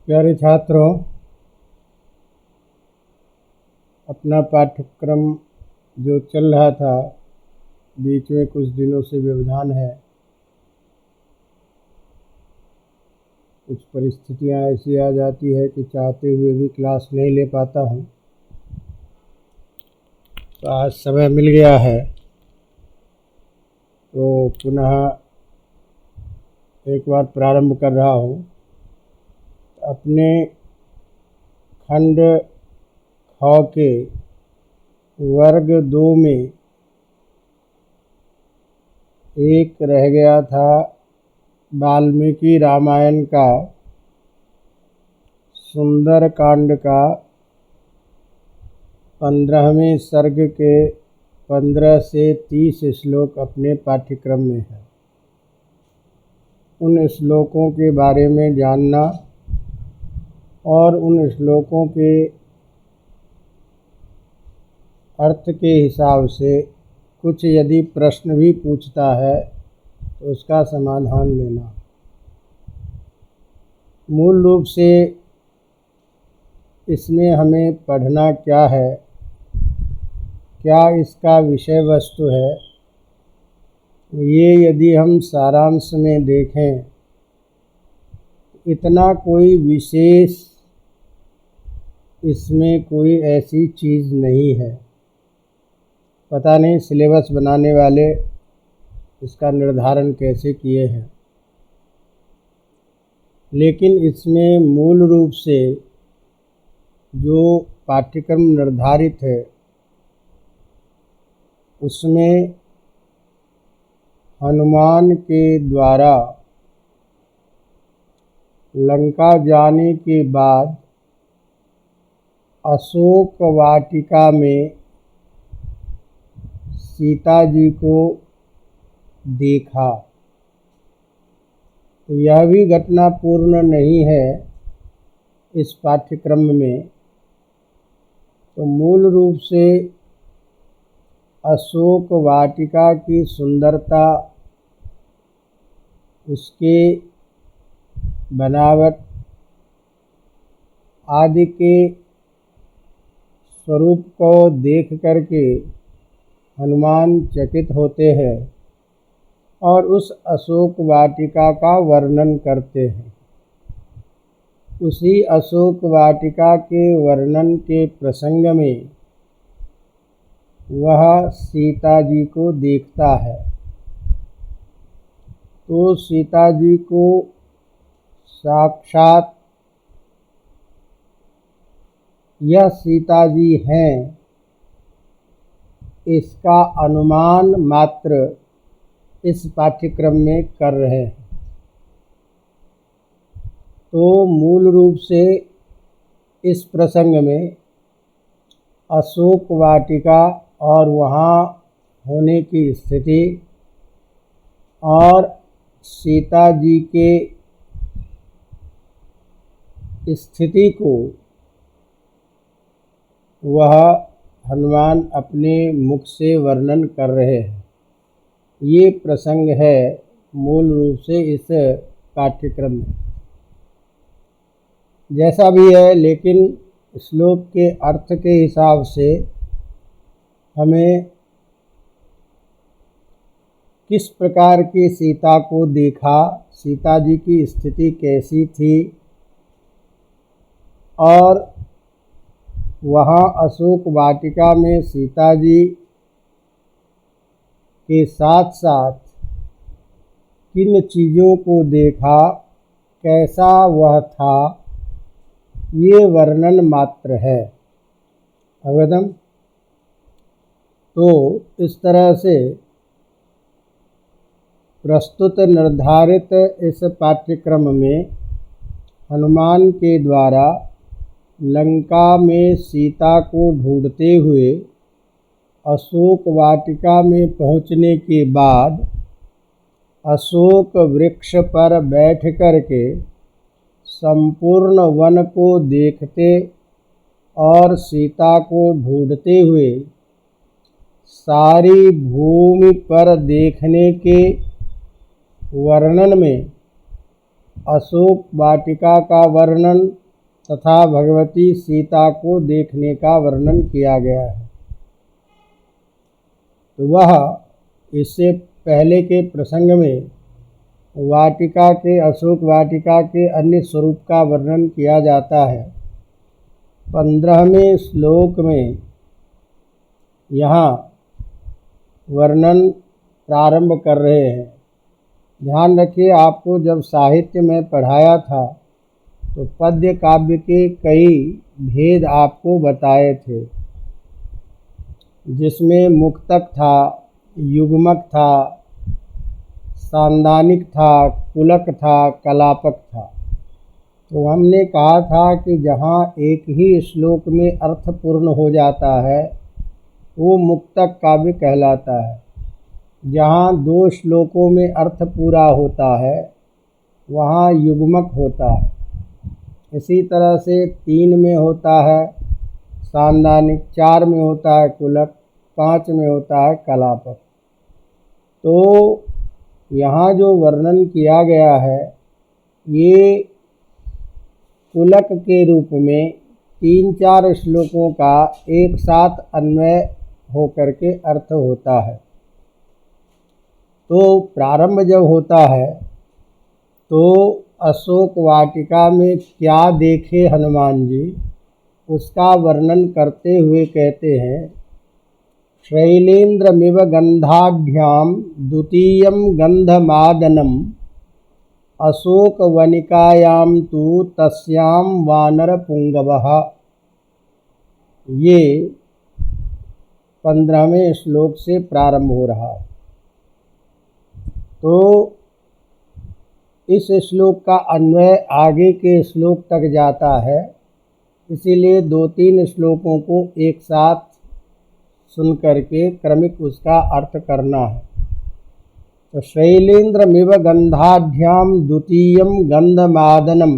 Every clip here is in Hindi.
प्यारे छात्रों, अपना पाठ्यक्रम जो चल रहा था बीच में कुछ दिनों से व्यवधान है। कुछ परिस्थितियां ऐसी आ जाती है कि चाहते हुए भी क्लास नहीं ले पाता हूं। तो आज समय मिल गया है तो पुनः एक बार प्रारंभ कर रहा हूं। अपने खंड ख के वर्ग 2 में एक रह गया था वाल्मीकि रामायण का सुंदर कांड का 15वें सर्ग के 15 से 30 श्लोक अपने पाठ्यक्रम में है। उन श्लोकों के बारे में जानना और उन श्लोकों के अर्थ के हिसाब से कुछ यदि प्रश्न भी पूछता है तो उसका समाधान लेना। मूल रूप से इसमें हमें पढ़ना क्या है, क्या इसका विषय वस्तु है, ये यदि हम सारांश में देखें, इतना कोई विशेष इसमें कोई ऐसी चीज़ नहीं है। पता नहीं सिलेबस बनाने वाले इसका निर्धारण कैसे किए हैं, लेकिन इसमें मूल रूप से जो पाठ्यक्रम निर्धारित है उसमें हनुमान के द्वारा लंका जाने के बाद अशोक वाटिका में सीता जी को देखा। तो यह भी घटना पूर्ण नहीं है इस पाठ्यक्रम में। तो मूल रूप से अशोक वाटिका की सुंदरता, उसके बनावट आदि के स्वरूप को देख करके हनुमान चकित होते हैं और उस अशोक वाटिका का वर्णन करते हैं। उसी अशोक वाटिका के वर्णन के प्रसंग में वह सीता जी को देखता है। तो सीता जी को साक्षात यह सीता जी हैं, इसका अनुमान मात्र इस पाठ्यक्रम में कर रहे हैं। तो मूल रूप से इस प्रसंग में अशोक वाटिका और वहाँ होने की स्थिति और सीता जी के स्थिति को वह हनुमान अपने मुख से वर्णन कर रहे हैं। ये प्रसंग है मूल रूप से इस पाठ्यक्रम में। जैसा भी है, लेकिन श्लोक के अर्थ के हिसाब से हमें किस प्रकार की सीता को देखा, सीता जी की स्थिति कैसी थी और वहाँ अशोक वाटिका में सीता जी के साथ साथ किन चीज़ों को देखा, कैसा वह था, ये वर्णन मात्र है। अवगतम। तो इस तरह से प्रस्तुत निर्धारित इस पाठ्यक्रम में हनुमान के द्वारा लंका में सीता को ढूंढते हुए अशोक वाटिका में पहुँचने के बाद अशोक वृक्ष पर बैठ कर के संपूर्ण वन को देखते और सीता को ढूंढते हुए सारी भूमि पर देखने के वर्णन में अशोक वाटिका का वर्णन तथा भगवती सीता को देखने का वर्णन किया गया है। तो वह इससे पहले के प्रसंग में वाटिका के अशोक वाटिका के अन्य स्वरूप का वर्णन किया जाता है। 15वें श्लोक में यहाँ वर्णन प्रारंभ कर रहे हैं। ध्यान रखिए, आपको जब साहित्य में पढ़ाया था तो पद्य काव्य के कई भेद आपको बताए थे, जिसमें मुक्तक था, युग्मक था, सांदानिक था, कुलक था, कलापक था। तो हमने कहा था कि जहाँ एक ही श्लोक में अर्थ पूर्ण हो जाता है वो मुक्तक काव्य कहलाता है। जहाँ 2 श्लोकों में अर्थ पूरा होता है वहाँ युग्मक होता है। इसी तरह से 3 में होता है सांदानिक, 4 में होता है कुलक, 5 में होता है कलापक। तो यहाँ जो वर्णन किया गया है ये कुलक के रूप में 3-4 श्लोकों का एक साथ अन्वय होकर के अर्थ होता है। तो प्रारंभ जब होता है तो अशोक वाटिका में क्या देखे हनुमान जी, उसका वर्णन करते हुए कहते हैं, शैलेन्द्रमिव गंधाढ्याम द्वितीयं गंधमादनम अशोकवनिकायां तु तस्यां वानरपुंगवः। ये 15वें श्लोक से प्रारंभ हो रहा है। तो इस श्लोक का अन्वय आगे के श्लोक तक जाता है, इसीलिए 2-3 श्लोकों को एक साथ सुन करके क्रमिक उसका अर्थ करना है। तो शैलेन्द्रमिव गंधाढ्याम द्वितीयं गंधमादनम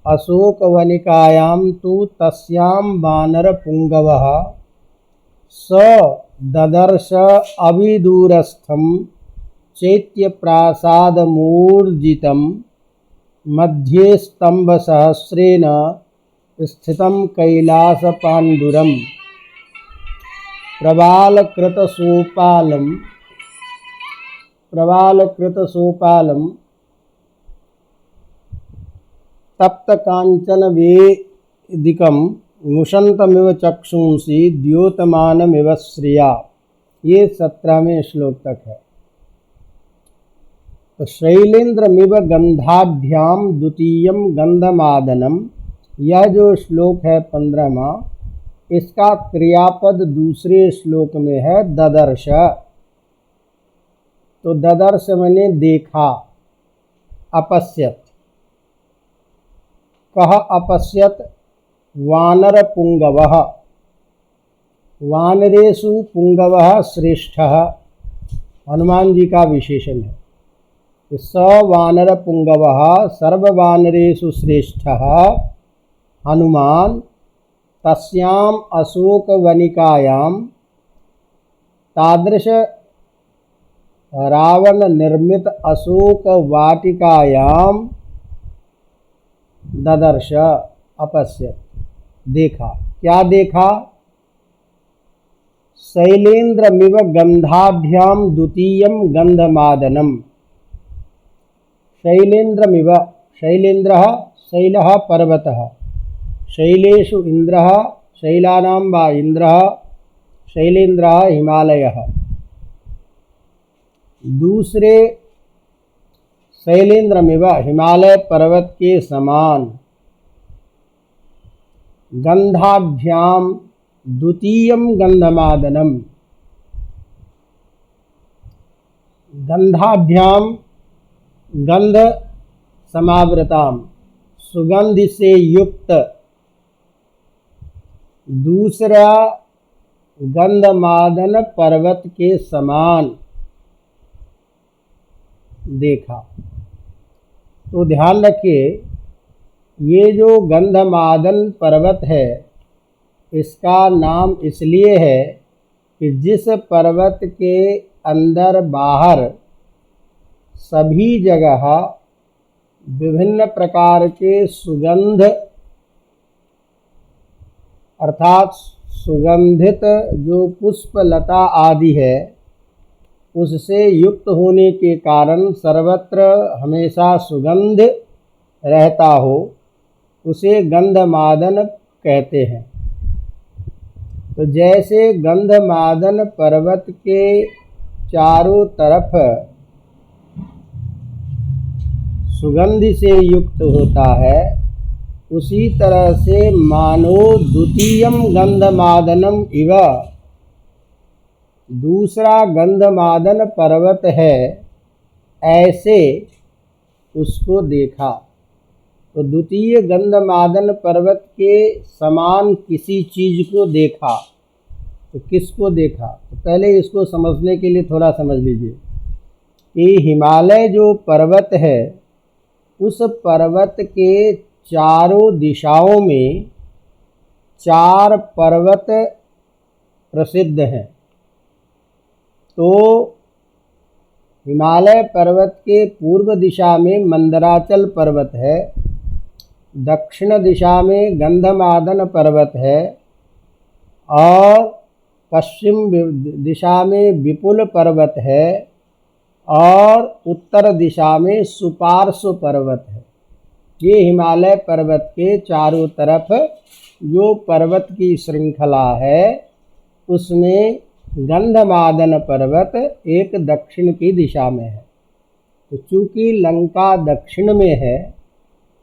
अशोकवनिकायां तु तस्यां वानरपुंगवः स ददर्श अविदूरस्थं चैत्यप्रासादमूर्जितं मध्ये स्तंभसहस्रेण स्थितं कैलासपाण्डुरम् प्रवालकृतसोपालं तप्तकाञ्चनवेदिकं मुषन्तमिव चक्षुंषि द्योतमानमिव श्रिया। ये 17वें श्लोक तक है। तो शैलेन्द्रमिव गंधाढ्याम द्वितीयं गंधमादनम, यह जो श्लोक है 15वां, इसका क्रियापद दूसरे श्लोक में है ददर्श। तो ददर्श मैंने देखा, अपश्यत। कह अपश्यत वानर पुंगवः, वानरेषु पुंगवः श्रेष्ठः, हनुमान जी का विशेषण है। स वानर पुंगवः सर्ववानरेषु श्रेष्ठः हनुमान तस्याम अशोकवनिकायां तादृश रावण निर्मित अशोक वाटिकायां ददर्श अपश्यत, देखा। क्या देखा? शैलेन्द्रमिव गंधाढ्यां द्वितीयं गंधमादनम। शैलेन्द्रमिव, शैलेन्द्रः शैलः पर्वतः, शैलेषु इन्द्रः, शैलानां वा इन्द्रः, शैलेन्द्रः हिमालयः। दूसरे शैलेन्द्रमिव, हिमालय पर्वत के समान। गंधाढ्याम द्वितीयं गंधमादनम, गंधाढ्याम गंध समावृताम, सुगंध से युक्त। दूसरा गंधमादन पर्वत के समान देखा। तो ध्यान रखिए, ये जो गंधमादन पर्वत है इसका नाम इसलिए है कि जिस पर्वत के अंदर बाहर सभी जगह विभिन्न प्रकार के सुगंध अर्थात सुगंधित जो पुष्प लता आदि है उससे युक्त होने के कारण सर्वत्र हमेशा सुगंध रहता हो, उसे गंधमादन कहते हैं। तो जैसे गंधमादन पर्वत के चारों तरफ सुगंध से युक्त होता है, उसी तरह से मानो द्वितीयम गंधमादनम इव दूसरा गंधमादन पर्वत है, ऐसे उसको देखा। तो द्वितीय गंधमादन पर्वत के समान किसी चीज को देखा। तो किसको देखा? तो पहले इसको समझने के लिए थोड़ा समझ लीजिए कि हिमालय जो पर्वत है उस पर्वत के चारों दिशाओं में 4 पर्वत प्रसिद्ध हैं। तो हिमालय पर्वत के पूर्व दिशा में मंदराचल पर्वत है, दक्षिण दिशा में गंधमादन पर्वत है और पश्चिम दिशा में विपुल पर्वत है और उत्तर दिशा में सुपार्श्व पर्वत है। ये हिमालय पर्वत के चारों तरफ जो पर्वत की श्रृंखला है उसमें गंधमादन पर्वत एक दक्षिण की दिशा में है। तो चूँकि लंका दक्षिण में है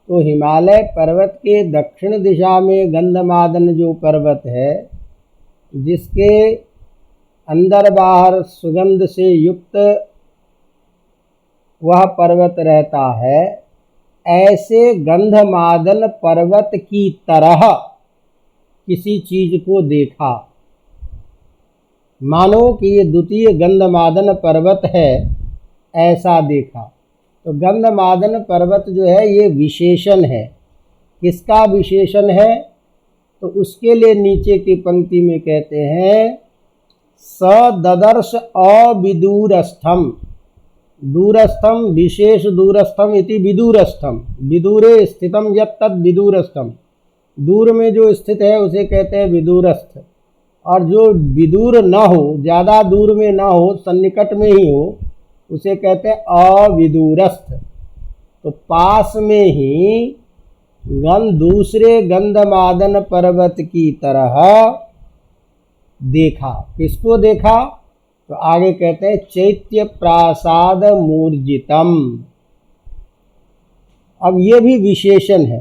तो हिमालय पर्वत के दक्षिण दिशा में गंधमादन जो पर्वत है जिसके अंदर बाहर सुगंध से युक्त वह पर्वत रहता है, ऐसे गंधमादन पर्वत की तरह किसी चीज को देखा। मानो कि ये द्वितीय गंधमादन पर्वत है, ऐसा देखा। तो गंधमादन पर्वत जो है ये विशेषण है। किसका विशेषण है? तो उसके लिए नीचे की पंक्ति में कहते हैं स ददर्श अविदूरस्थम, दूरस्थम विशेष दूरस्थम इति विदूरस्थम, विदूरे स्थितम यत् तद विदूरस्थम, दूर में जो स्थित है उसे कहते हैं विदूरस्थ। और जो विदूर न हो, ज़्यादा दूर में न हो, सन्निकट में ही हो, उसे कहते हैं अविदूरस्थ। तो पास में ही दूसरे गंधमादन पर्वत की तरह देखा। किसको देखा? तो आगे कहते हैं चैत्य प्रासाद मूर्जितम। अब ये भी विशेषण है,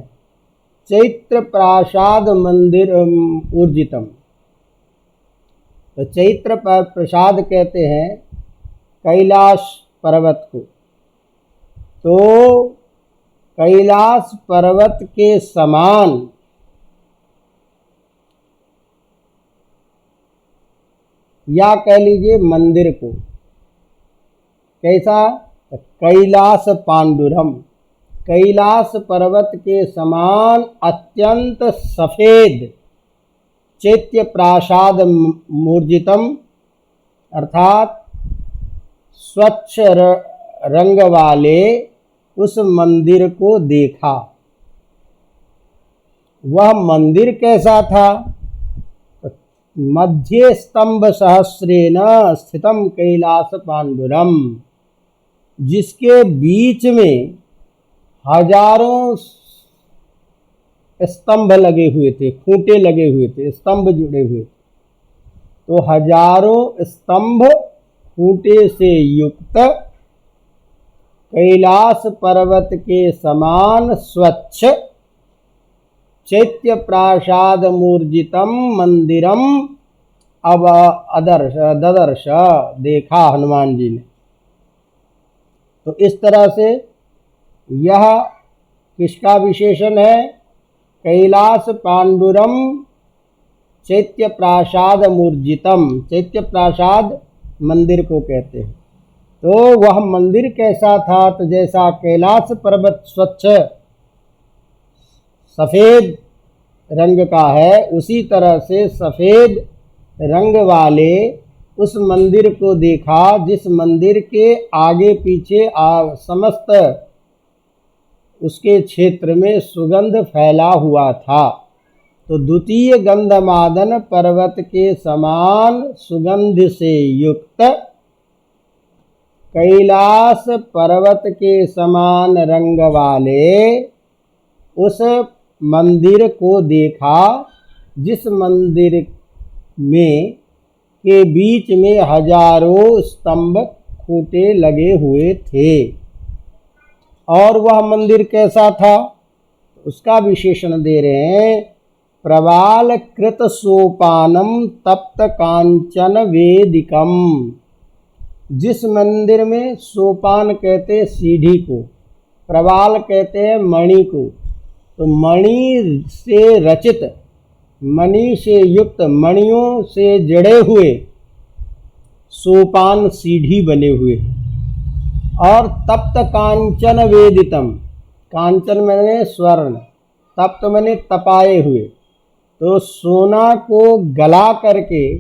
चैत्र प्रासाद मंदिर ऊर्जितम। तो चैत्र प्रसाद कहते हैं कैलाश पर्वत को। तो कैलाश पर्वत के समान या कह लीजिए मंदिर को। कैसा? कैलाश पांडुरम, कैलाश पर्वत के समान अत्यंत सफेद चैत्य प्रासाद मूर्जितम अर्थात स्वच्छ रंग वाले उस मंदिर को देखा। वह मंदिर कैसा था? मध्य स्तंभ सहस्रेण स्थितम कैलास पांडुरम, जिसके बीच में हजारों स्तंभ लगे हुए थे, खूंटे लगे हुए थे, स्तंभ जुड़े हुए थे। तो हजारों स्तंभ खूंटे से युक्त कैलाश पर्वत के समान स्वच्छ चैत्य प्रासाद मूर्जितम मंदिरम अब ददर्श देखा हनुमान जी ने। तो इस तरह से यह किसका विशेषण है? कैलाश पांडुरम चैत्य प्रासाद मूर्जितम, चैत्य प्रासाद मंदिर को कहते हैं। तो वह मंदिर कैसा था? तो जैसा कैलाश पर्वत स्वच्छ सफ़ेद रंग का है, उसी तरह से सफ़ेद रंग वाले उस मंदिर को देखा, जिस मंदिर के आगे पीछे समस्त उसके क्षेत्र में सुगंध फैला हुआ था। तो द्वितीय गंधमादन पर्वत के समान सुगंध से युक्त, कैलाश पर्वत के समान रंग वाले उस मंदिर को देखा, जिस मंदिर में के बीच में हजारों स्तंभ खूंटे लगे हुए थे। और वह मंदिर कैसा था, उसका विशेषण दे रहे हैं। प्रवाल कृत सोपानम तप्त कांचन वेदिकम। जिस मंदिर में सोपान कहते हैं सीढ़ी को, प्रवाल कहते हैं मणि को, तो मणि से रचित, मणि से युक्त, मणियों से जड़े हुए सोपान सीढ़ी बने हुए हैं। और तप्त कांचन वेदितम, कांचन मैंने स्वर्ण, तप्त मैंने तपाए हुए, तो सोना को गला करके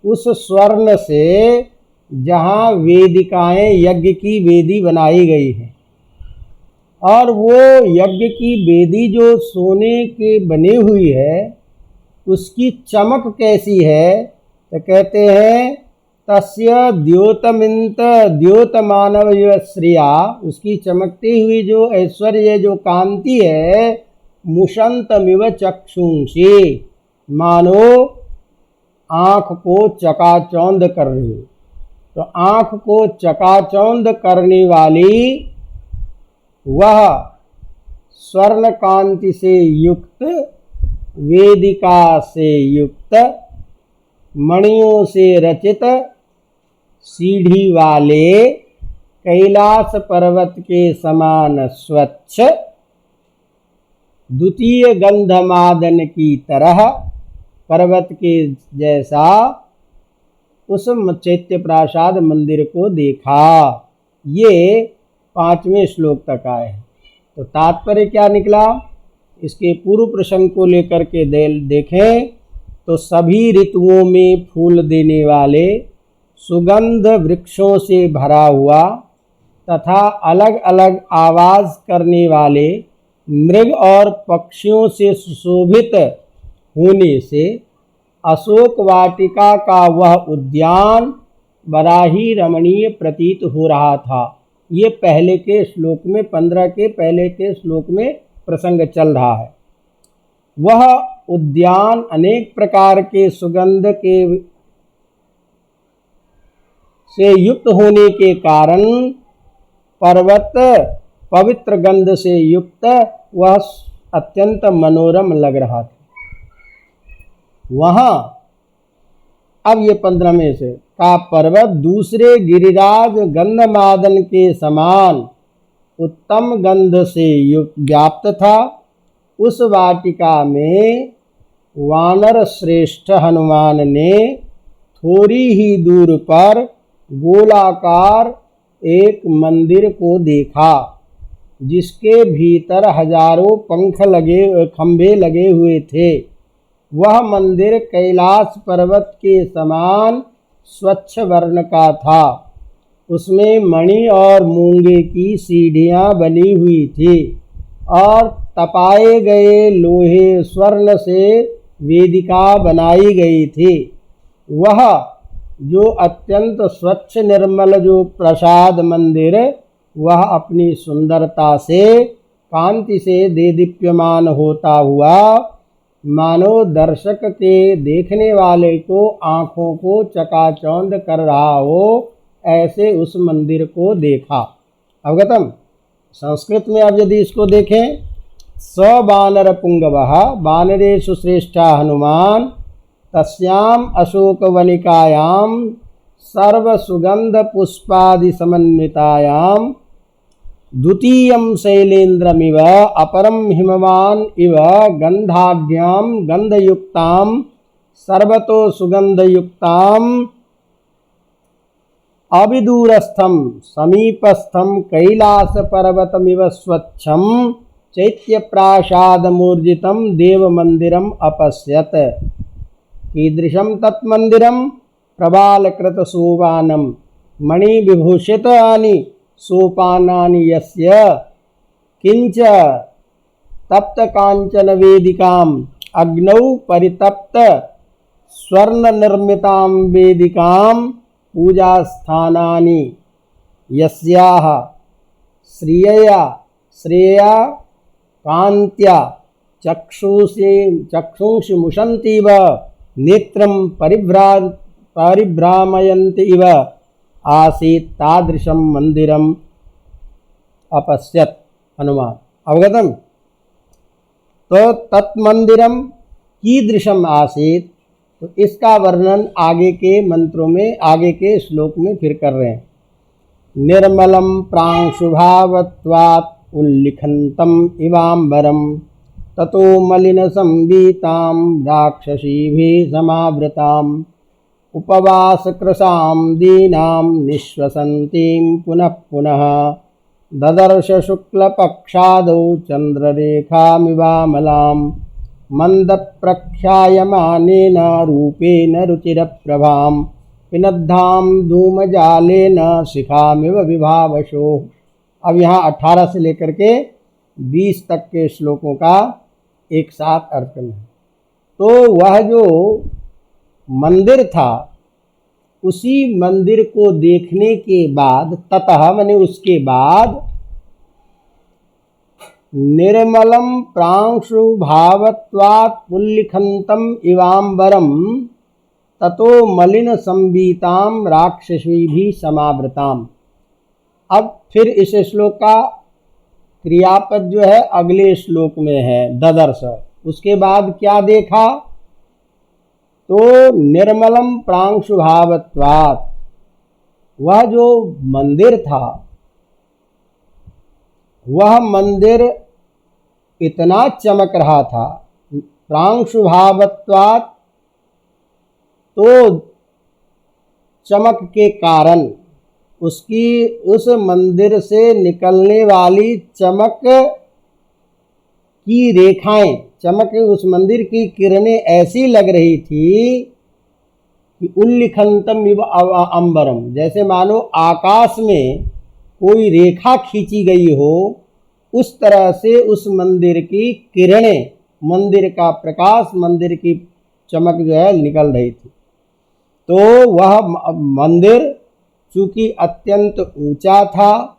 उस स्वर्ण से जहाँ वेदिकाएं, यज्ञ की वेदी बनाई गई है, और वो यज्ञ की वेदी जो सोने के बनी हुई है, उसकी चमक कैसी है, तो कहते हैं तस्य द्योतमिंत द्योतमानव श्रिया, उसकी चमकती हुई जो ऐश्वर्य, जो कांति है, मुषंतमिव चक्षुंषि, मानो आँख को चकाचौंध कर रही हो। तो आँख को चकाचौंध करने वाली वह स्वर्ण कांति से युक्त, वेदिका से युक्त, मणियों से रचित सीढ़ी वाले कैलाश पर्वत के समान स्वच्छ, द्वितीय गंधमादन की तरह पर्वत के जैसा उस चैत्य प्रासाद मंदिर को देखा। ये 5वें श्लोक तक आए हैं। तो तात्पर्य क्या निकला, इसके पूर्व प्रसंग को लेकर के देखें तो सभी ऋतुओं में फूल देने वाले, सुगंध वृक्षों से भरा हुआ तथा अलग अलग आवाज़ करने वाले मृग और पक्षियों से सुशोभित होने से अशोक वाटिका का वह उद्यान बड़ा ही रमणीय प्रतीत हो रहा था। ये पहले के श्लोक में, 15 के पहले के श्लोक में प्रसंग चल रहा है। वह उद्यान अनेक प्रकार के सुगंध के से युक्त होने के कारण पर्वत पवित्र गंध से युक्त वह अत्यंत मनोरम लग रहा था। वहाँ अब ये 15वें से का पर्वत दूसरे गिरिराज गंधमादन के समान उत्तम गंध से व्याप्त था। उस वाटिका में वानर श्रेष्ठ हनुमान ने थोड़ी ही दूर पर गोलाकार एक मंदिर को देखा, जिसके भीतर हजारों खंभे लगे हुए थे। वह मंदिर कैलाश पर्वत के समान स्वच्छ वर्ण का था। उसमें मणि और मूंगे की सीढ़ियाँ बनी हुई थी और तपाए गए लोहे स्वर्ण से वेदिका बनाई गई थी। वह जो अत्यंत स्वच्छ निर्मल जो प्रसाद मंदिर, वह अपनी सुंदरता से, कांति से देदीप्यमान होता हुआ मानो दर्शक के देखने वाले को आँखों को चकाचौंध कर रहा हो, ऐसे उस मंदिर को देखा। अवगतम। संस्कृत में अब यदि इसको देखें, स बानर पुंगवः बानरेषु श्रेष्ठा हनुमान तस्याम अशोकवनिकायां सर्वसुगंध पुष्पादि समन्वितायां द्वितीयं शैलेन्द्रमिव अपरं हिमवान इव गंधाढ्यां गंधयुक्तां सर्वतो सुगंधयुक्तां अविदूरस्थं समीपस्थं कैलास पर्वतमिव स्वच्छं चैत्यप्रासादमूर्जितं देवमन्दिरम् अपश्यत्। कीदृशं तत्मन्दिरं प्रबालकृतशोभानं मणिविभूषितानि सोपानानि यस्य किंच तप्त कांचन वेदिकाम अग्नौ परितप्त स्वर्ण निर्मितां वेदिकां पूजा स्थानानि यस्याः श्रेया कांत्या चक्षुषि मुशन्तीव नेत्रं परिभ्रामयन्ति इव आसीत् तादृशं मंदिरम अपश्यत्। हनुमान अवगतम। तो तत्मंदिरम कीदृशम आसीत्, तो इसका वर्णन आगे के मंत्रों में, आगे के श्लोक में फिर कर रहे हैं। निर्मलम प्रांशुभावत्वात् उल्लिखंतम इवांबरम ततो मलिन संवीताम राक्षसीभिः समावृताम उपवास कृशाम दीनाम निश्वसंतीं पुनः पुनः ददर्श शुक्ल पक्षादौ चंद्ररेखामिवामलां मंद प्रख्यायमानेन रूपेण रुचिरप्रभां पिनद्धां धूमजालेन शिखामिव विभावशो। अब यहाँ 18 से लेकर के 20 तक के श्लोकों का एक साथ अर्थ करना है। तो वह जो मंदिर था, उसी मंदिर को देखने के बाद, ततः माने उसके बाद, निर्मलम प्रांशुभावत्वात् पुल्लिखंतम इवांबरम ततो मलिन संवीताम राक्षसीभिः समावृताम। अब फिर इस श्लोक का क्रियापद जो है अगले श्लोक में है, ददर्श। उसके बाद क्या देखा, तो निर्मलम प्रांशुभावत्वात्, वह जो मंदिर था, वह मंदिर इतना चमक रहा था। प्रांशुभावत्वात्, तो चमक के कारण, उसकी उस मंदिर से निकलने वाली चमक की रेखाएं, चमक उस मंदिर की किरणें ऐसी लग रही थी कि उल्लिखंतम इव अंबरम, जैसे मानो आकाश में कोई रेखा खींची गई हो, उस तरह से उस मंदिर की किरणें, मंदिर का प्रकाश, मंदिर की चमक जो है निकल रही थी। तो वह मंदिर चूंकि अत्यंत ऊंचा था,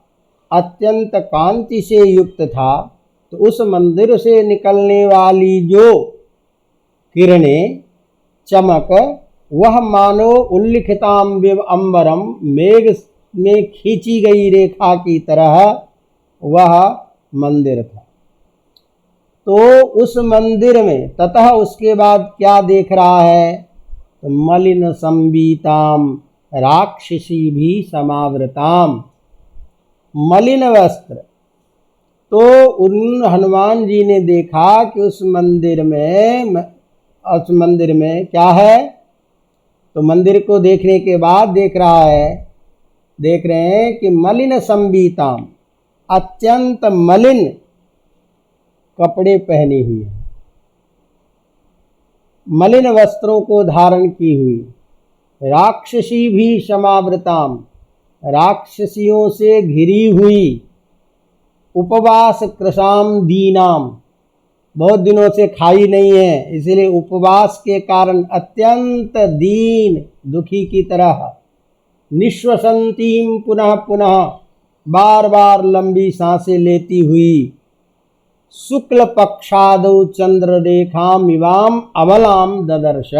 अत्यंत कांति से युक्त था, तो उस मंदिर से निकलने वाली जो किरणें, चमक, वह मानो उल्लिखिताम विव अंबरम, मेघ में खींची गई रेखा की तरह वह मंदिर था। तो उस मंदिर में ततः उसके बाद क्या देख रहा है, तो मलिन संवीताम राक्षसीभिः समावृताम, मलिन वस्त्र। तो उन हनुमान जी ने देखा कि उस मंदिर में क्या है, तो मंदिर को देखने के बाद देख रहे हैं कि मलिन संवीताम, अत्यंत मलिन कपड़े पहनी हुई है, मलिन वस्त्रों को धारण की हुई, राक्षसी भी समावृताम, राक्षसियों से घिरी हुई, उपवास कृशाम दीनाम, बहुत दिनों से खाई नहीं है, इसलिए उपवास के कारण अत्यंत दीन, दुखी की तरह, निश्वसंतीम पुनः पुनः, बार बार लंबी सांसें लेती हुई, शुक्ल पक्षादौ चंद्र रेखाम इवाम अमलाम ददर्श,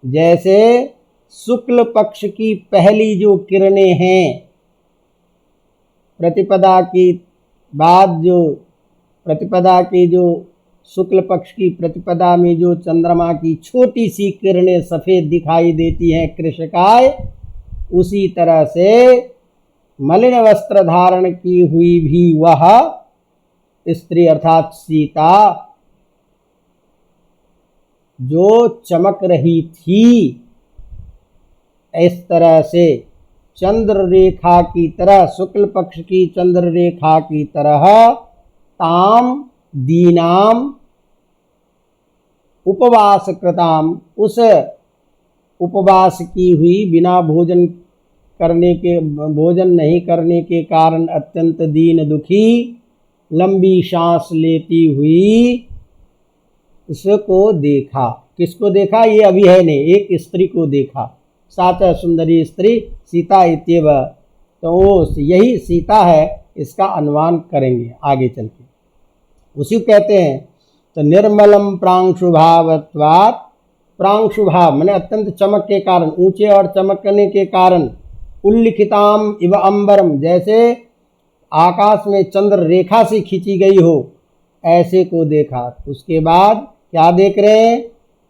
जैसे शुक्ल पक्ष की पहली जो किरणें हैं, प्रतिपदा की बाद जो प्रतिपदा की जो शुक्ल पक्ष की प्रतिपदा में जो चंद्रमा की छोटी सी किरणें सफ़ेद दिखाई देती हैं कृशकाय, उसी तरह से मलिन वस्त्र धारण की हुई भी वह स्त्री अर्थात सीता जो चमक रही थी, इस तरह से चंद्र रेखा की तरह, शुक्ल पक्ष की चंद्र रेखा की तरह, ताम दीनाम उपवास कृताम, उस उपवास की हुई, बिना भोजन नहीं करने के कारण अत्यंत दीन दुखी लंबी सांस लेती हुई उसको देखा। किसको देखा? ये अभी है नहीं, एक स्त्री को देखा। सा च सुंदरी स्त्री सीता इत्येव, तो वो यही सीता है, इसका अनुमान करेंगे आगे चल के। उसी को कहते हैं। तो निर्मलम प्रांशुभावत्वात्, प्रांशुभाव मैंने अत्यंत चमक के कारण, ऊंचे और चमकने के कारण, उल्लिखिताम इव अंबरम, जैसे आकाश में चंद्र रेखा से खींची गई हो, ऐसे को देखा। उसके बाद क्या देख रहे हैं?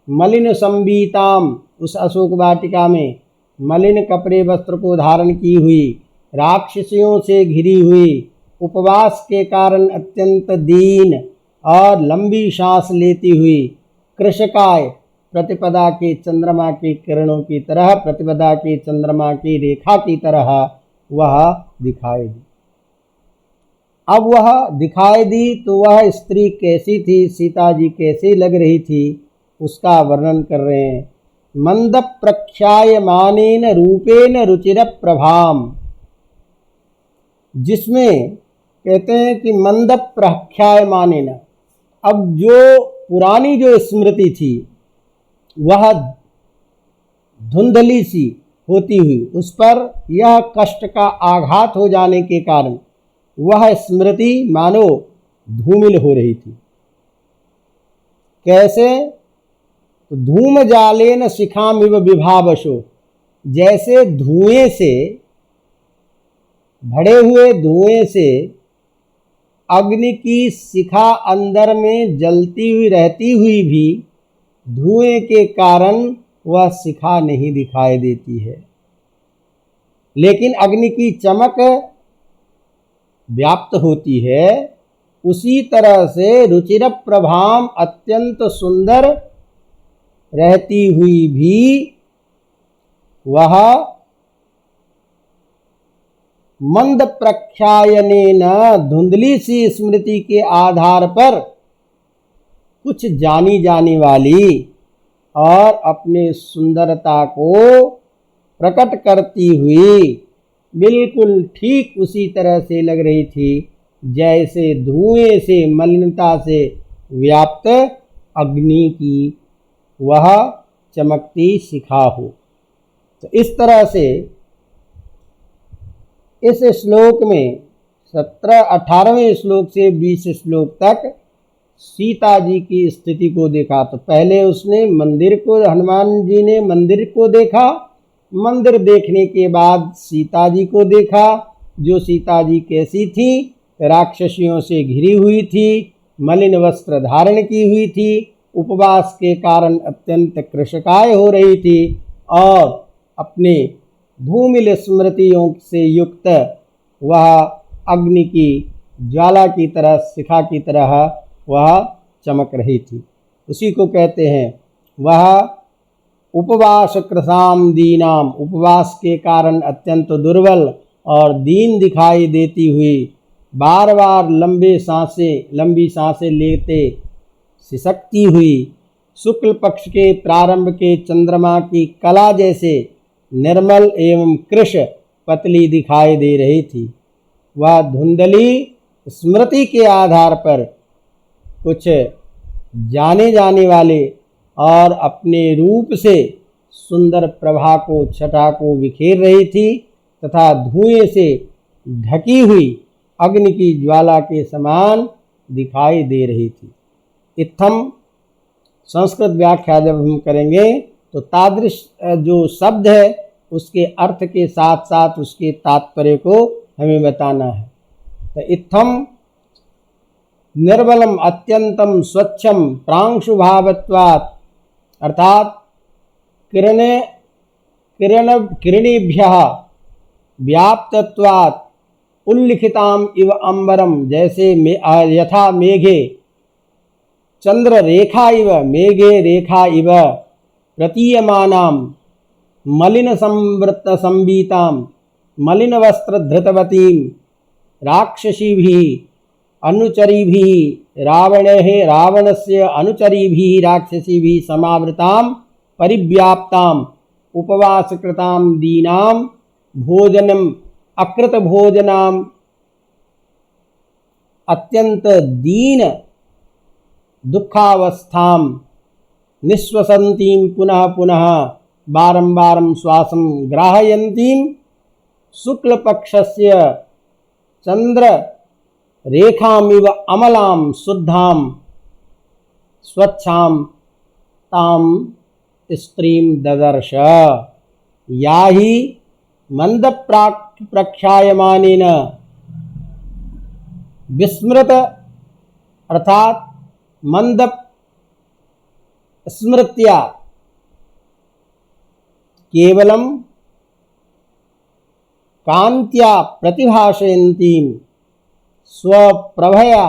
मलिन संबीताम, उस अशोक वाटिका में मलिन कपड़े वस्त्र को धारण की हुई, राक्षसियों से घिरी हुई, उपवास के कारण अत्यंत दीन और लंबी सांस लेती हुई, कृशकाय, प्रतिपदा के चंद्रमा की किरणों की तरह, प्रतिपदा के चंद्रमा की रेखा की तरह वह दिखाई दी। अब वह दिखाई दी तो वह स्त्री कैसी थी, सीता जी कैसी लग रही थी, उसका वर्णन कर रहे हैं। मंद प्रख्यायमानेन रूपेण रुचिर प्रभाम, जिसमें कहते हैं कि मंद प्रख्यायमानेन, अब जो पुरानी जो स्मृति थी वह धुंधली सी होती हुई, उस पर यह कष्ट का आघात हो जाने के कारण वह स्मृति मानो धूमिल हो रही थी। कैसे? तो धूम जालेन शिखामिव विभावशो, जैसे धुएं से, भरे हुए धुएं से अग्नि की शिखा अंदर में जलती हुई रहती हुई भी धुएं के कारण वह शिखा नहीं दिखाई देती है, लेकिन अग्नि की चमक व्याप्त होती है। उसी तरह से रुचिर प्रभाम, अत्यंत सुंदर रहती हुई भी वह मंद प्रख्यायनेन, धुंधली सी स्मृति के आधार पर कुछ जानी जाने वाली और अपने सुंदरता को प्रकट करती हुई बिल्कुल ठीक उसी तरह से लग रही थी जैसे धुएं से, मलिनता से व्याप्त अग्नि की वह चमकती शिखा हो। तो इस तरह से इस श्लोक में 18वें श्लोक से 20 श्लोक तक सीता जी की स्थिति को देखा। तो पहले उसने मंदिर को, हनुमान जी ने मंदिर को देखा, मंदिर देखने के बाद सीता जी को देखा, जो सीता जी कैसी थी? राक्षसियों से घिरी हुई थी, मलिन वस्त्र धारण की हुई थी, उपवास के कारण अत्यंत कृशकाय हो रही थी और अपने धूमिल स्मृतियों से युक्त वह अग्नि की ज्वाला की तरह, शिखा की तरह वह चमक रही थी। उसी को कहते हैं वह उपवास कृशाम दीनाम, उपवास के कारण अत्यंत दुर्बल और दीन दिखाई देती हुई, बार बार लंबी सांसें लेते सिसकती हुई, शुक्ल पक्ष के प्रारंभ के चंद्रमा की कला जैसे निर्मल एवं कृश पतली दिखाई दे रही थी। वह धुंधली स्मृति के आधार पर कुछ जाने जाने वाले और अपने रूप से सुंदर प्रभा को, छटा को बिखेर रही थी तथा धुएं से ढकी हुई अग्नि की ज्वाला के समान दिखाई दे रही थी। इत्थम संस्कृत व्याख्या जब हम करेंगे तो तादृश जो शब्द है उसके अर्थ के साथ साथ उसके तात्पर्य को हमें बताना है। तो इत्थम निर्मलम अत्यंतम स्वच्छम प्रांशुभावत्वात्, अर्थात किरणेभ्यः व्याप्तत्वात्, उल्लिखिताम इव अंबरम, जैसे यथा मेघे चंद्र रेखा इव, मेघे रेखा इव प्रतीयमानाम, मलिन संवृत संबीताम, मलिन वस्त्र धृतवतीम, राक्षसीभिः अनुचरीभिः रावणस्य अनुचरीभिः राक्षसीभिः समावृताम परिव्याप्ताम, उपवासकृताम दीनाम, भोजनम अकृत भोजनाम अत्यंत दीन दुखावस्थां निःश्वसन्तीं पुनः पुनः बारंबारं श्वासं ग्राहयन्तीं शुक्लपक्षस्य चंद्र रेखामिव अमलां शुद्धां स्वच्छां तां स्त्रीं ददर्श। या हि मंद प्रख्यायमानेन विस्मृत अर्थात मंद स्मृत्या केवलं कांत्या प्रतिभाषयन्तीं स्वप्रभया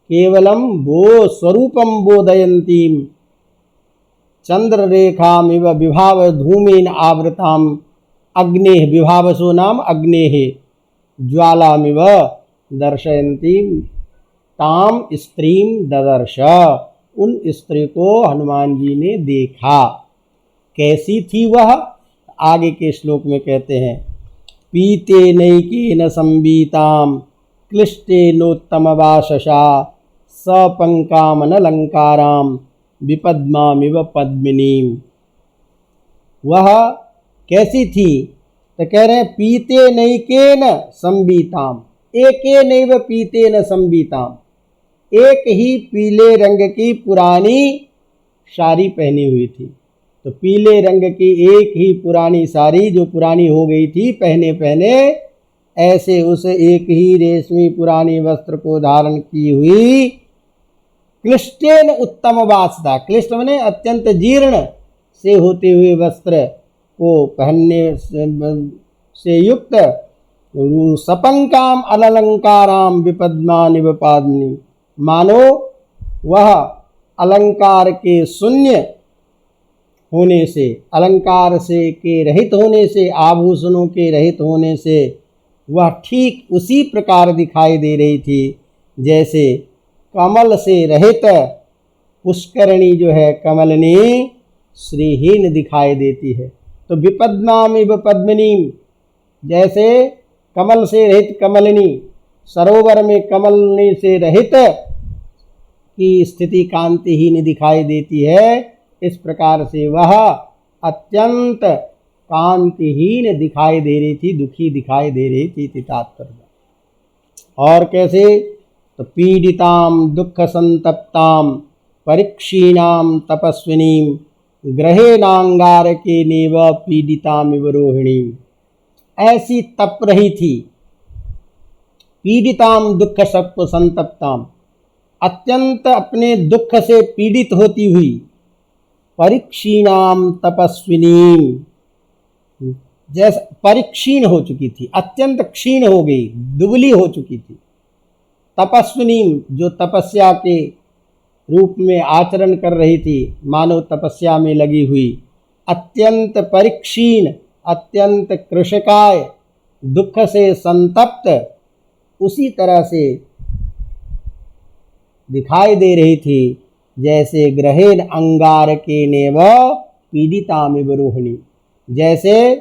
केवलं वो स्वरूपं बोधयन्तीं चंद्ररेखामिव विभावधूमेन आवृतां अग्नेः विभावसो नाम अग्नेः ज्वालामिव दर्शयन्तीं ताम स्त्रीं ददर्श। उन स्त्री को हनुमान जी ने देखा। कैसी थी वह? आगे के श्लोक में कहते हैं, पीते नैकेन संवीतां क्लिष्टेनोत्तमवाससा सपंकामनलंकारां विपद्मामिव पद्मिनीं। वह कैसी थी? तो कह रहे हैं पीते नैकेन संवीतां, एके नैव पीतेन संवीतां, एक ही पीले रंग की पुरानी साड़ी पहनी हुई थी। तो पीले रंग की एक ही पुरानी साड़ी जो पुरानी हो गई थी पहने पहने, ऐसे उस एक ही रेशमी पुरानी वस्त्र को धारण की हुई क्लिष्टेन उत्तम वासदा, क्लिष्ट माने अत्यंत जीर्ण से होते हुए वस्त्र को पहनने से युक्त सपंकाम अलंकाराम विपद्मानिव पादनी, मानो वह अलंकार के शून्य होने से, अलंकार से के रहित होने से, आभूषणों के रहित होने से वह ठीक उसी प्रकार दिखाई दे रही थी जैसे कमल से रहित पुष्करणी जो है कमलनी श्रीहीन दिखाई देती है। तो विपद्मामिव पद्मिनीम, जैसे कमल से रहित कमलनी सरोवर में कमलनी से रहित की स्थिति कांतिहीन दिखाई देती है, इस प्रकार से वह अत्यंत कांतिहीन दिखाई दे रही थी, दुखी दिखाई दे रही थी तात्पर्य। और कैसे? तो पीडितां दुख संतप्तां परीक्षीणां तपस्विनीं ग्रहेणांगारकेनेव पीडितामिव रोहिणीं। ऐसी तप रही थी, पीडितां दुख सत्व संतप्तां, अत्यंत अपने दुख से पीड़ित होती हुई, परीक्षीणां तपस्विनीं, जैसे परिक्षीण हो चुकी थी, अत्यंत क्षीण हो गई, दुबली हो चुकी थी। तपस्विनीं, जो तपस्या के रूप में आचरण कर रही थी, मानव तपस्या में लगी हुई, अत्यंत परिक्षीण, अत्यंत कृशकाय, दुख से संतप्त, उसी तरह से दिखाई दे रही थी जैसे ग्रहेण अंगारकेनेव पीडितामिव रोहिणी, जैसे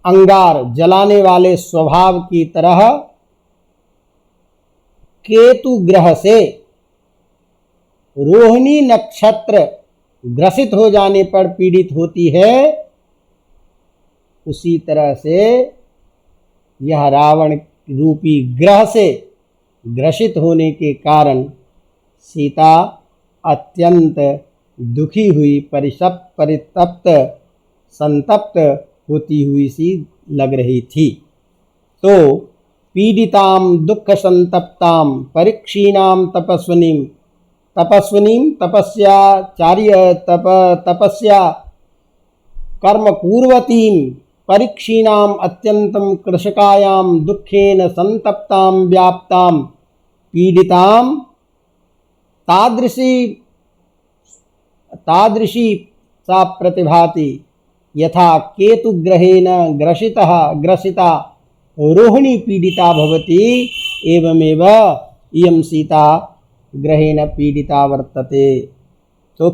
अंगार जलाने वाले स्वभाव की तरह केतु ग्रह से रोहिणी नक्षत्र ग्रसित हो जाने पर पीड़ित होती है, उसी तरह से यह रावण रूपी ग्रह से ग्रसित होने के कारण सीता अत्यंत दुखी हुई, परितप्त संतप्त होती हुई सी लग रही थी। तो पीडितां दुख संतप्तां परीक्षीणां तपस्विनीं, तपस्विनीं तपस्याचार्य तपस्या कर्म पूर्वतीं परीक्षीणां अत्यंतं कृशकायां दुखेन संतप्तां व्याप्तां पीडितां तादृशी सा प्रतिभाति यथा केतुग्रहेण ग्रसिता रोहिणी पीडिता भवति, एवमेव इयं सीता ग्रहेण पीडिता वर्तते। तो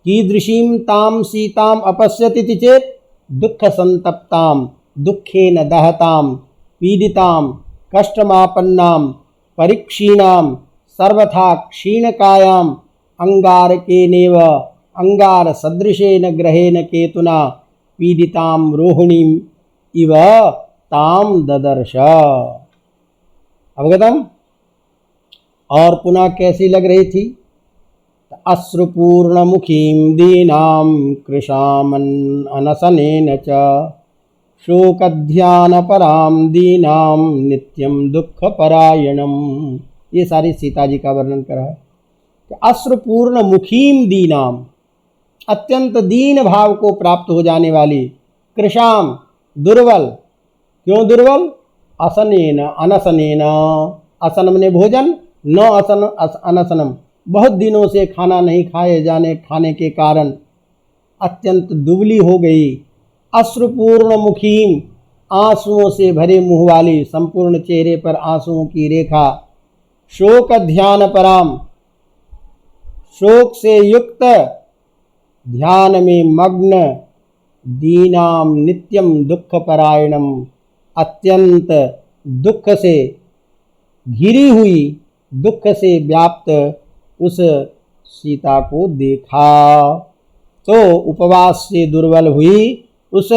कीदृशीं तां सीताम् अपश्यति चेत् दुःख संतप्तां दुःखेन दहतां पीडितां कष्टमापन्नाम परीक्षीणाम सर्वथा क्षीणकायाम अंगारकेनेव अंगार सदृशेन ग्रहेण केतुना पीडिताम रोहिणीम इव ताम ददर्श। अवगतम। और पुनः कैसी लग रही थी? अश्रुपूर्णमुखीं दीनां कृशामन् अनशनेन च शोकध्यानपरां दीनां नित्यं दुःखपरायणम्। ये सारी सीता जी का वर्णन करा है कि अश्रुपूर्ण मुखीम दीनाम, अत्यंत दीन भाव को प्राप्त हो जाने वाली, कृशाम दुर्बल। क्यों दुर्बल? असनेन अनशनेन, असन ने भोजन, न असन अनशनम, बहुत दिनों से खाना नहीं खाने के कारण अत्यंत दुबली हो गई। अश्रुपूर्ण मुखीम, आंसुओं से भरे मुंह वाली, संपूर्ण चेहरे पर आंसुओं की रेखा। शोक ध्यान पराम, शोक से युक्त, ध्यान में मग्न। दीनाम नित्यम दुख परायणम, अत्यंत दुख से घिरी हुई, दुख से व्याप्त उस सीता को देखा तो उपवास से दुर्बल हुई उस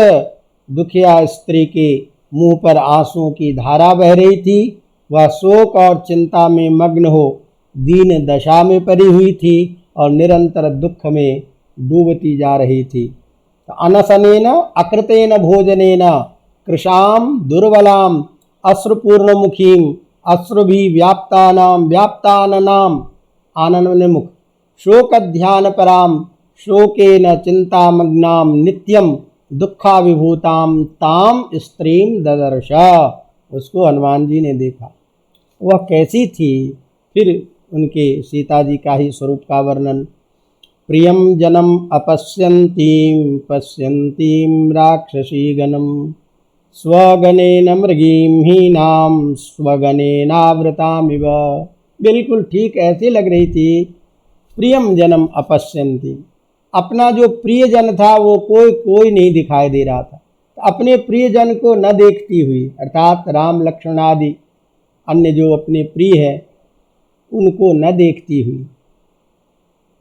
दुखिया स्त्री के मुंह पर आंसुओं की धारा बह रही थी। वह शोक और चिंता में मग्न हो दीन दशा में पड़ी हुई थी और निरंतर दुख में डूबती जा रही थी। अनशनेन अकृतेन भोजनेन कृशाम दुर्बलाम अश्रुपूर्णमुखीम अश्रुभि व्याप्ताननाम, आनन मुख, शोक ध्यान पराम शोकेन चिंतामग्नाम नित्यम दुखाविभूताम ताम स्त्रीम ददर्श। उसको हनुमान जी ने देखा। वह कैसी थी? फिर उनके सीता जी का ही स्वरूप का वर्णन। प्रियम जनम अपश्यन्तीं पश्यन्तीं राक्षसी गणम स्वगणेन मृगीं हीनां स्वगणेनावृतामिव। बिल्कुल ठीक ऐसे लग रही थी। प्रियम जनम अपश्यन्ती, अपना जो प्रियजन था वो कोई नहीं दिखाई दे रहा था। अपने प्रियजन को न देखती हुई, अर्थात राम लक्ष्मण आदि अन्य जो अपने प्रिय है उनको न देखती हुई,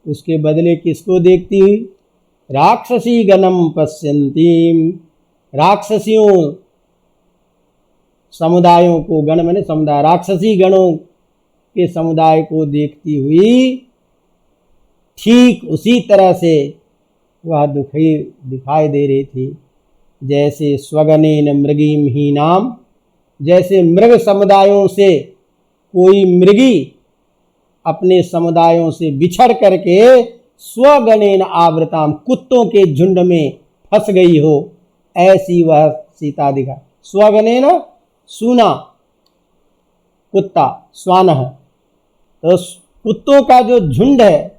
उसके बदले किसको देखती हुई? राक्षसी गणम पश्यन्तीं, राक्षसियों समुदायों को, गण माने समुदाय, राक्षसी गणों के समुदाय को देखती हुई ठीक उसी तरह से वह दुखी दिखाई दे रही थी जैसे स्वगणेन मृगीम हीनाम, जैसे मृग समुदायों से कोई मृगी अपने समुदायों से बिछड़ करके स्वगणेन आवृताम, कुत्तों के झुंड में फंस गई हो, ऐसी वह सीता दिखा। स्वगणेन सूना कुत्ता, स्वानः, तो कुत्तों का जो झुंड है,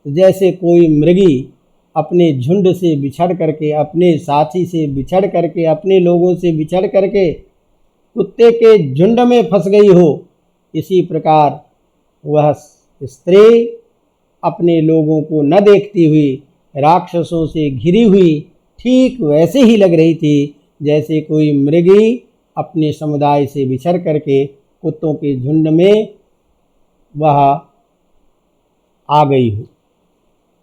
जैसे कोई मृगी अपने झुंड से बिछड़ करके, अपने साथी से बिछड़ करके, अपने लोगों से बिछड़ करके कुत्ते के झुंड में फंस गई हो, इसी प्रकार वह स्त्री अपने लोगों को न देखती हुई राक्षसों से घिरी हुई ठीक वैसे ही लग रही थी जैसे कोई मृगी अपने समुदाय से बिछड़ करके कुत्तों के झुंड में वह आ गई हो।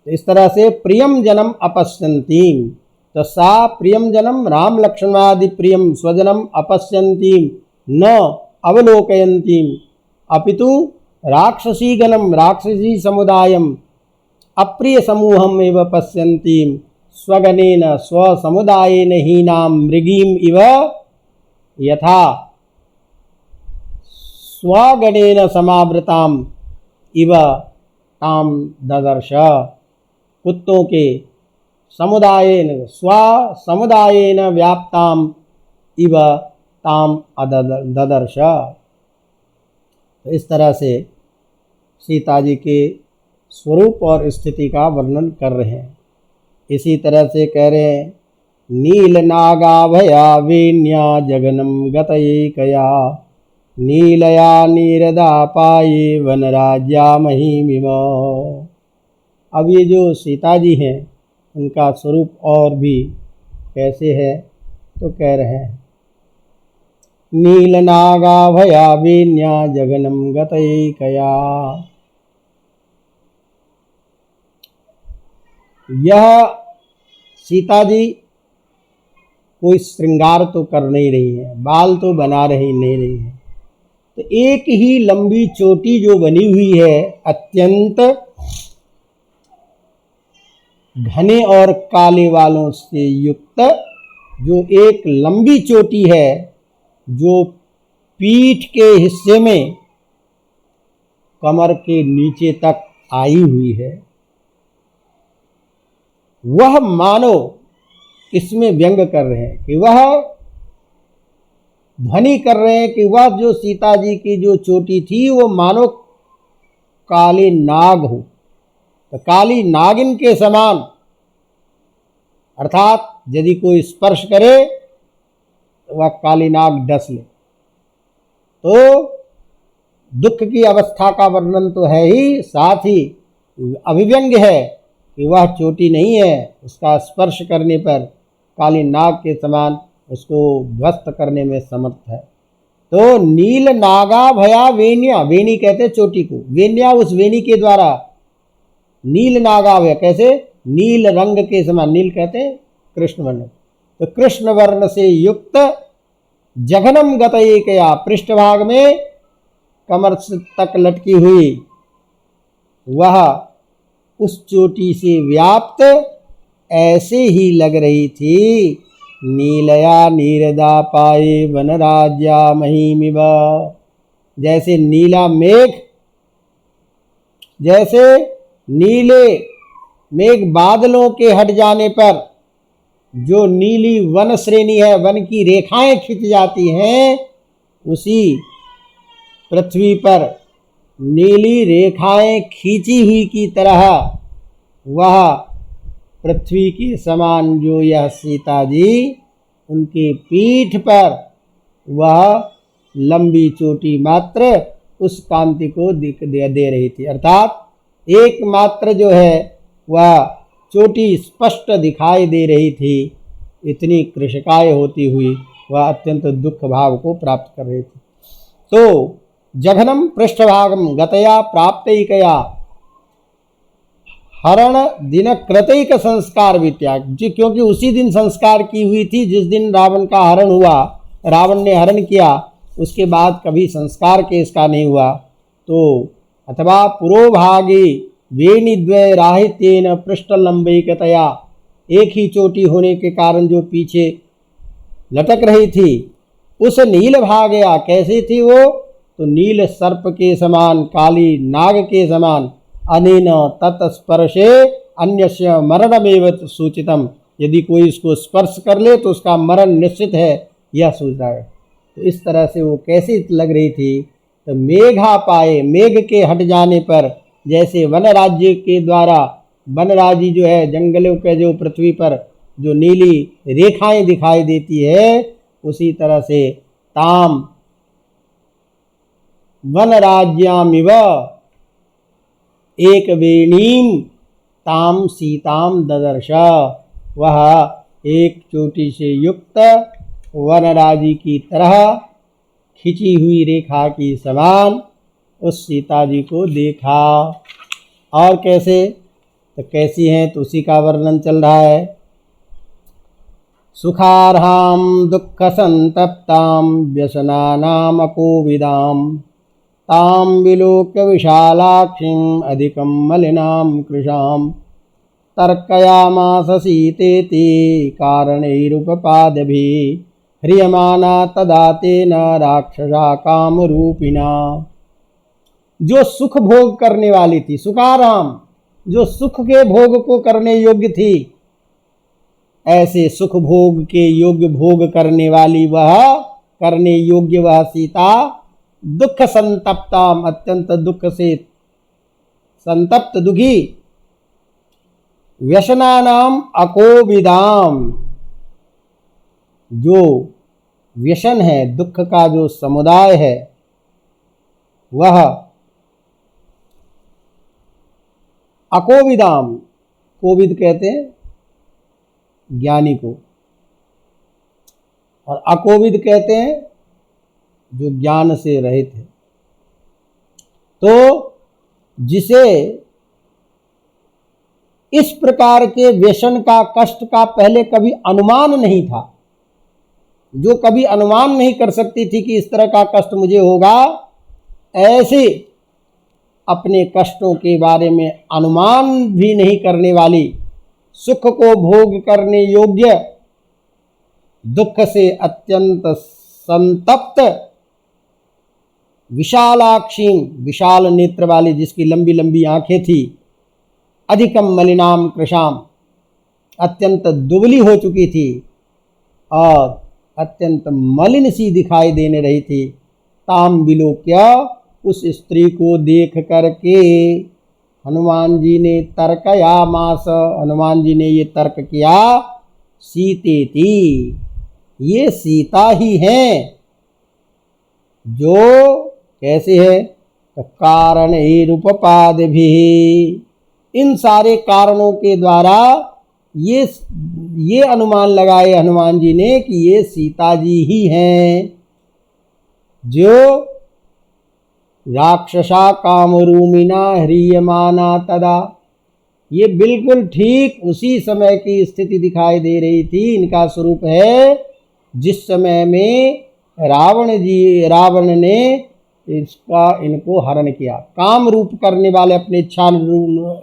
तो इस तरह से प्रियम जनम अपश्यन्तीम, तो सा प्रियम जनम राम लक्ष्मणादि प्रियम स्वजनम अपश्यन्तीम न अवलोकयन्तीम अपितु राक्षसी गणम, राक्षसी समुदायम अप्रिय समूहम एव पश्यन्तीम स्वगणेन स्वसमुदायेन हीनाम मृगीम इव यथा स्वगणेन समावृताम इव ताम ददर्श। कुत्तों के समुदायेन स्वसमुदायेन व्याप्ताम इव ताम ददर्श। इस तरह से सीता जी के स्वरूप और स्थिति का वर्णन कर रहे हैं। इसी तरह से कह रहे हैं नील नागाभया वेण्या जगनम गतयैकया नीलया नीरदापाये वनराज्या महिमिम। अब ये जो सीता जी हैं उनका स्वरूप और भी कैसे है तो कह रहे हैं नीलनागा भयावेन्या जघनम गतैकया। यह सीता जी कोई श्रृंगार तो कर नहीं रही है, बाल तो बना रही नहीं रही है, तो एक ही लंबी चोटी जो बनी हुई है अत्यंत घने और काले वालों से युक्त, जो एक लंबी चोटी है जो पीठ के हिस्से में कमर के नीचे तक आई हुई है, वह मानो इसमें व्यंग कर रहे हैं कि वह ध्वनि कर रहे हैं कि वह जो सीता जी की जो चोटी थी वो मानो काली नाग हो, तो काली नागिन के समान, अर्थात यदि कोई स्पर्श करे तो वह काली नाग डस ले। तो दुख की अवस्था का वर्णन तो है ही, साथ ही अभिव्यंग्य है कि वह चोटी नहीं है, उसका स्पर्श करने पर काली नाग के समान उसको ध्वस्त करने में समर्थ है। तो नील नागा भया वेन्या, वेणी कहते चोटी को, वेन्या उस वेणी के द्वारा, नील नागा भया कैसे, नील रंग के समान, नील कहते कृष्ण वर्ण, तो कृष्ण वर्ण से युक्त जघनम गतैकया, पृष्ठभाग में कमर तक लटकी हुई वह उस चोटी से व्याप्त ऐसे ही लग रही थी। नीलया नीरदा पाए वनराज्या महिमिव, जैसे नीला मेघ, जैसे नीले मेघ बादलों के हट जाने पर जो नीली वन श्रेणी है, वन की रेखाएं खिंच जाती हैं, उसी पृथ्वी पर नीली रेखाएं खींची हुई की तरह वह पृथ्वी के समान जो यह सीता जी, उनके पीठ पर वह लंबी चोटी मात्र उस कांति को दे रही थी, अर्थात एकमात्र जो है वह चोटी स्पष्ट दिखाई दे रही थी। इतनी कृशकाय होती हुई वह अत्यंत दुख भाव को प्राप्त कर रही थी। तो जघनम पृष्ठभागम गतया प्राप्तैकया हरण दिन कृतैक संस्कार वित्याग, क्योंकि उसी दिन संस्कार की हुई थी जिस दिन रावण का हरण हुआ, रावण ने हरण किया, उसके बाद कभी संस्कार के इसका नहीं हुआ। तो अथवा पुरोभागे वेणीद्वय राहित्येन पृष्ठलंबैकतया, एक ही चोटी होने के कारण जो पीछे लटक रही थी, उस नील भागया, कैसी थी वो, तो नील सर्प के समान, काली नाग के समान, अनेन तत्स्पर्शे अन्यस्य मरणमेव सूचितम, यदि कोई इसको स्पर्श कर ले तो उसका मरण निश्चित है, यह सूच रहा है। तो इस तरह से वो कैसी लग रही थी, तो मेघा पाए, मेघ के हट जाने पर, जैसे वन राज्य के द्वारा, वन राज्य जो है जंगलों के जो पृथ्वी पर जो नीली रेखाएं दिखाई देती है, उसी तरह से ताम वन राज्यामिव एक वेणीम ताम सीताम ददर्श, वह एक चोटी से युक्त वनराजी की तरह खिंची हुई रेखा की समान उस सीता जी को देखा। और कैसे, तो कैसी हैं, तो उसी का वर्णन चल रहा है। सुखार्हाम दुख संतप्ताम व्यसनानाम अकोविदाम ताम विलोक्य विशालाक्षीम अधिकम मलिनाम कृशाम तर्कयामास सीतेति कारणैरुपपादभिः ह्रियमाना तदा तेन राक्षसा कामरूपिणा। जो सुख भोग करने वाली थी, सुखाराम, जो सुख के भोग को करने योग्य थी, ऐसे सुख भोग के योग्य भोग करने वाली वह, करने योग्य वह सीता, दुख संतप्ताम, अत्यंत दुख से संतप्त दुखी, व्यसनानाम अकोविदाम, जो व्यसन है, दुख का जो समुदाय है, वह अकोविदाम, कोविद कहते हैं ज्ञानी को, और अकोविद कहते हैं जो ज्ञान से रहित है। तो जिसे इस प्रकार के व्यसन का, कष्ट का पहले कभी अनुमान नहीं था, जो कभी अनुमान नहीं कर सकती थी कि इस तरह का कष्ट मुझे होगा, ऐसे अपने कष्टों के बारे में अनुमान भी नहीं करने वाली, सुख को भोग करने योग्य, दुख से अत्यंत संतप्त, विशालाक्षी, विशाल नेत्र वाली, जिसकी लंबी लंबी आंखें थी, अधिकम मलिनाम कृशाम, अत्यंत दुबली हो चुकी थी और अत्यंत मलिन सी दिखाई देने रही थी। ताम विलोक्य, उस स्त्री को देख करके हनुमान जी ने तर्कयामास, हनुमान जी ने ये तर्क किया, सीतेति, ये सीता ही हैं। जो कैसे है? तो कारण रूपपाद भी, इन सारे कारणों के द्वारा ये अनुमान लगाए हनुमान जी ने कि ये सीता जी ही हैं, जो राक्षसा कामरूमिना ह्रियमाना तदा, ये बिल्कुल ठीक उसी समय की स्थिति दिखाई दे रही थी। इनका स्वरूप है जिस समय में रावण ने इनको हरण किया। काम रूप करने वाले, अपने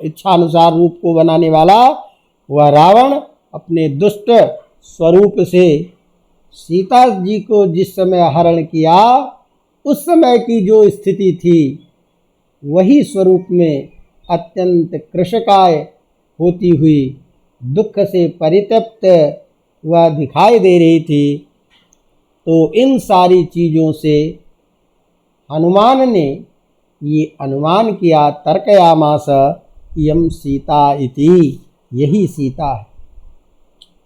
इच्छानुसार रूप को बनाने वाला वह रावण अपने दुष्ट स्वरूप से सीता जी को जिस समय हरण किया, उस समय की जो स्थिति थी, वही स्वरूप में अत्यंत कृशकाय होती हुई, दुख से परितप्त वह दिखाई दे रही थी। तो इन सारी चीज़ों से हनुमान ने ये अनुमान किया, तर्कयामास इयं सीता इति, यही सीता है।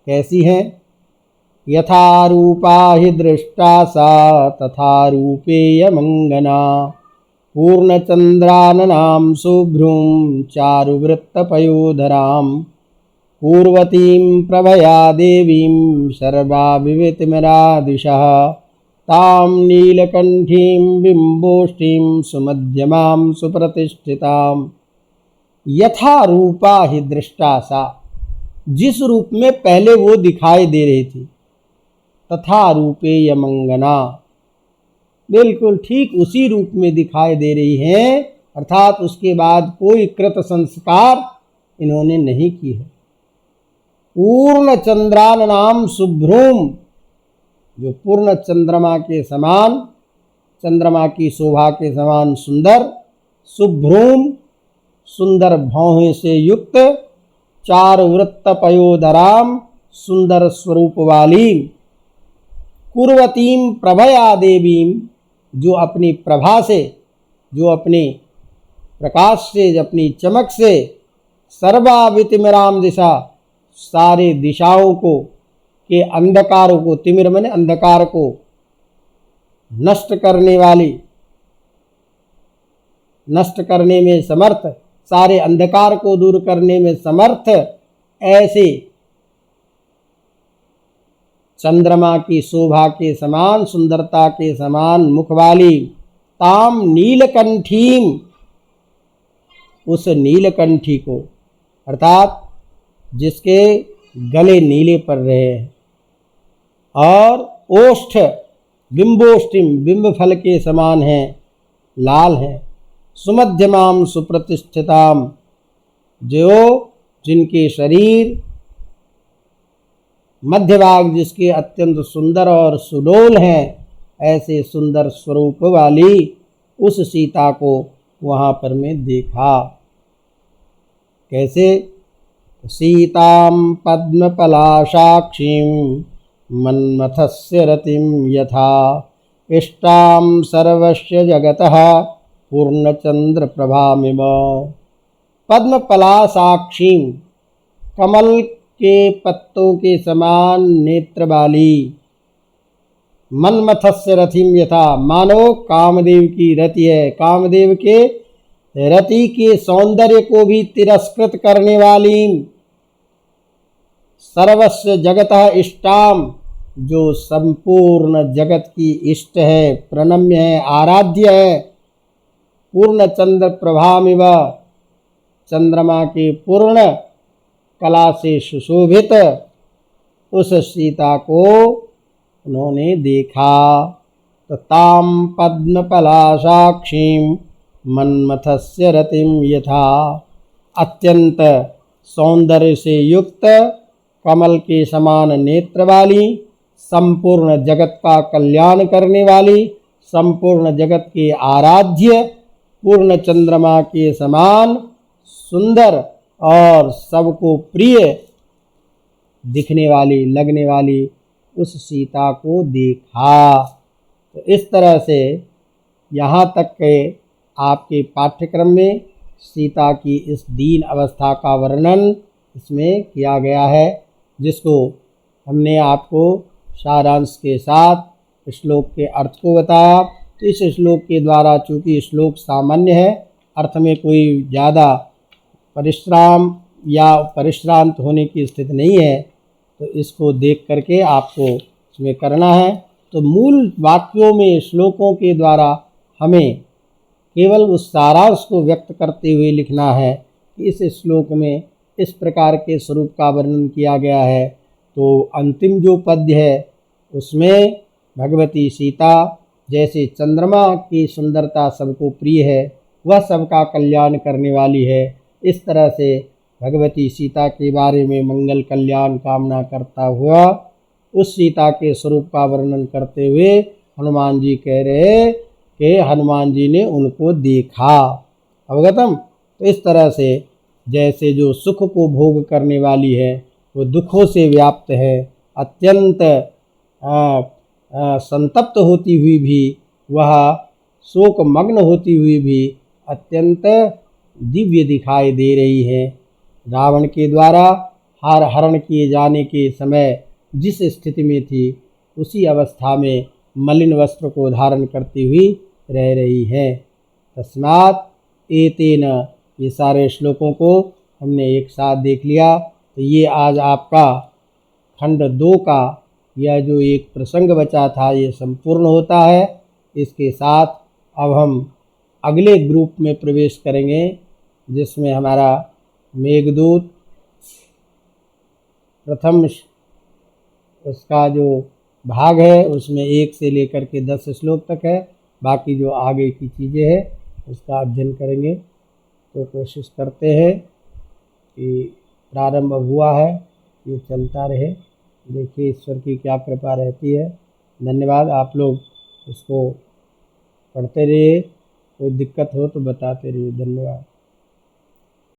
कैसी है? यथा रूपा हि दृष्टा सा तथा रूपेयमंगना, पूर्णचंद्राननां शुभ्रूं चारुवृत्तपयोधरां, पूर्वतीं प्रभया देवीं सर्वाभिवितिमरादिशः, तां नीलकंठीं बिंबोष्ठीं सुमध्यमां सुप्रतिष्ठितां। यथा रूपा हि दृष्टा सा, जिस रूप में पहले वो दिखाई दे रही थी, तथा रूपेयमंगना, बिल्कुल ठीक उसी रूप में दिखाई दे रही हैं, अर्थात उसके बाद कोई कृत संस्कार इन्होंने नहीं की है। पूर्ण चंद्राननाम शुभ्रूम, जो पूर्ण चंद्रमा के समान, चंद्रमा की शोभा के समान सुंदर, शुभ्रूम, सुंदर भौहें से युक्त, चारुवृत्त पयोधराम, सुंदर स्वरूप वाली, कुर्वतीम प्रभया देवीम, जो अपनी प्रभा से, जो अपने प्रकाश से, अपनी चमक से, सर्वावितिमिराम दिशा, सारे दिशाओं को के अंधकारों को, तिमिर माने अंधकार को नष्ट करने वाली, नष्ट करने में समर्थ, सारे अंधकार को दूर करने में समर्थ, ऐसे चंद्रमा की शोभा के समान, सुंदरता के समान मुख वाली, ताम नीलकंठीम, उस नीलकंठी को, अर्थात जिसके गले नीले पड़ रहे हैं, और ओष्ठ बिंबोष्ठिम, बिंब फल के समान है, लाल है, सुमध्यमाम सुप्रतिष्ठिताम, जो जिनके शरीर मध्य भाग जिसके अत्यंत सुंदर और सुडोल हैं, ऐसे सुंदर स्वरूप वाली उस सीता को वहाँ पर मैं देखा। कैसे? सीतां पद्मपलाशाक्षीं मन्मथस्य रतिं यथा, इष्टां सर्वस्य जगतः पूर्णचंद्र प्रभामिव। पद्मपलाशाक्षीं, कमल के पत्तों के समान नेत्र वाली, मन्मथस्य रथिम यथा, मानो कामदेव की रति है, कामदेव के रति के सौंदर्य को भी तिरस्कृत करने वाली, सर्वस्व जगतः इष्टाम, जो संपूर्ण जगत की इष्ट है, प्रणम्य है, आराध्य है, पूर्ण चंद्र प्रभामिव, चंद्रमा की पूर्ण कला से सुशोभित उस सीता को उन्होंने देखा। तो ताम पद्मपलासाक्षीं मन्मथस्य रतिम यथा, अत्यंत सौंदर्य से युक्त, कमल के समान नेत्र वाली, संपूर्ण जगत का कल्याण करने वाली, संपूर्ण जगत के आराध्य, पूर्ण चंद्रमा के समान सुंदर और सबको प्रिय दिखने वाली, लगने वाली उस सीता को देखा। तो इस तरह से यहाँ तक के आपके पाठ्यक्रम में सीता की इस दीन अवस्था का वर्णन इसमें किया गया है, जिसको हमने आपको सारांश के साथ श्लोक के अर्थ को बताया। तो इस श्लोक के द्वारा, चूँकि श्लोक सामान्य है, अर्थ में कोई ज़्यादा परिश्रम या परिश्रांत होने की स्थिति नहीं है, तो इसको देख करके आपको इसमें करना है। तो मूल वाक्यों में, श्लोकों के द्वारा हमें केवल उस सारांश को व्यक्त करते हुए लिखना है कि इस श्लोक में इस प्रकार के स्वरूप का वर्णन किया गया है। तो अंतिम जो पद्य है उसमें भगवती सीता जैसे चंद्रमा की सुंदरता सबको प्रिय है, वह सबका कल्याण करने वाली है, इस तरह से भगवती सीता के बारे में मंगल कल्याण कामना करता हुआ उस सीता के स्वरूप का वर्णन करते हुए हनुमान जी कह रहे कि हनुमान जी ने उनको देखा। अवगतम। तो इस तरह से जैसे जो सुख को भोग करने वाली है वो दुखों से व्याप्त है, अत्यंत संतप्त होती हुई भी, वह शोक मग्न होती हुई भी अत्यंत दिव्य दिखाई दे रही है। रावण के द्वारा हरण किए जाने के समय जिस स्थिति में थी, उसी अवस्था में मलिन वस्त्र को धारण करती हुई रह रही है। तस्मात् एतेन, ये सारे श्लोकों को हमने एक साथ देख लिया। तो ये आज आपका खंड 2 का यह जो एक प्रसंग बचा था ये संपूर्ण होता है। इसके साथ अब हम अगले ग्रुप में प्रवेश करेंगे, जिसमें हमारा मेघदूत प्रथम उसका जो भाग है उसमें 1 से लेकर के 10 श्लोक तक है। बाकी जो आगे की चीज़ें हैं उसका अध्ययन करेंगे। तो कोशिश करते हैं कि प्रारंभ हुआ है ये चलता रहे, देखिए ईश्वर की क्या कृपा रहती है। धन्यवाद। आप लोग इसको पढ़ते रहिए, कोई दिक्कत हो तो बताते रहिए। धन्यवाद।